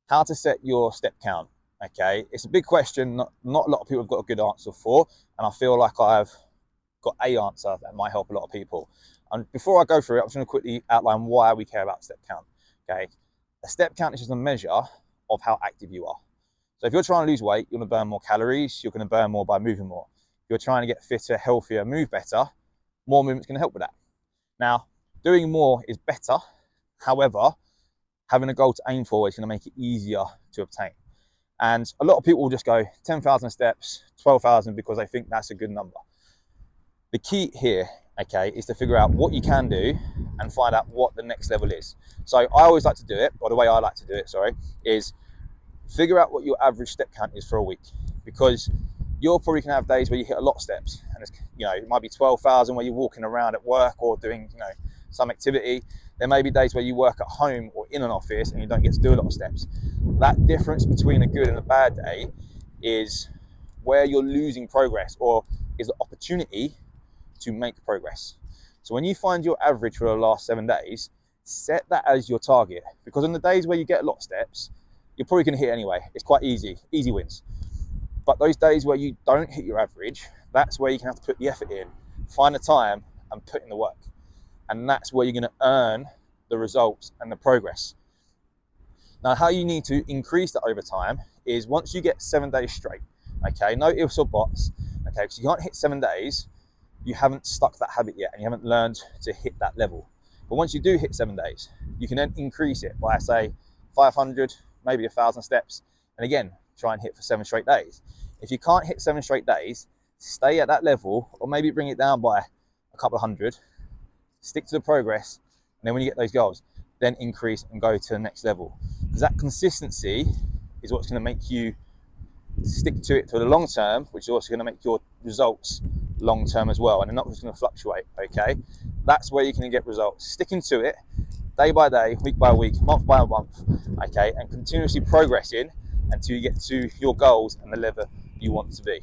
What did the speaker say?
How to set your step count. Okay, it's a big question. Not a lot of people have got a good answer for, and I feel like I've got a answer that might help a lot of people. And before I go through it, I'm just going to quickly outline why we care about step count. Okay, a step count is just a measure of how active you are. So if you're trying to lose weight, you're going to burn more calories. You're going to burn more by moving more. If you're trying to get fitter, healthier, move better, more movement's going to help with that. Now, doing more is better. However, having a goal to aim for is going to make it easier to obtain. And a lot of people will just go 10,000 steps, 12,000 because they think that's a good number. The key here, okay, is to figure out what you can do and find out what the next level is. So I always like to do it, or the way I like to do it, sorry, is figure out what your average step count is for a week, because you're probably going to have days where you hit a lot of steps, and it's, it might be 12,000 where you're walking around at work or doing, some activity. There may be days where you work at home or in an office and you don't get to do a lot of steps. That difference between a good and a bad day is where you're losing progress, or is the opportunity to make progress. So when you find your average for the last 7 days, set that as your target, because on the days where you get a lot of steps, you're probably going to hit anyway. It's quite easy wins. But those days where you don't hit your average, that's where you can have to put the effort in, find the time and put in the work. And that's where you're going to earn the results and the progress. Now, how you need to increase that over time is once you get 7 days straight, okay, no ifs or buts, okay, because you can't hit 7 days, you haven't stuck that habit yet and you haven't learned to hit that level. But once you do hit 7 days, you can then increase it by, say, 500, maybe 1,000 steps, and again, try and hit for 7 straight days. If you can't hit 7 straight days, stay at that level, or maybe bring it down by a couple of hundred, stick to the progress, and then when you get those goals, then increase and go to the next level. Because that consistency is what's going to make you stick to it for the long term, which is also going to make your results long term as well, and they're not just going to fluctuate. Okay, that's where you can get results, sticking to it day by day, week by week, month by month, okay, and continuously progressing until you get to your goals and the level you want to be.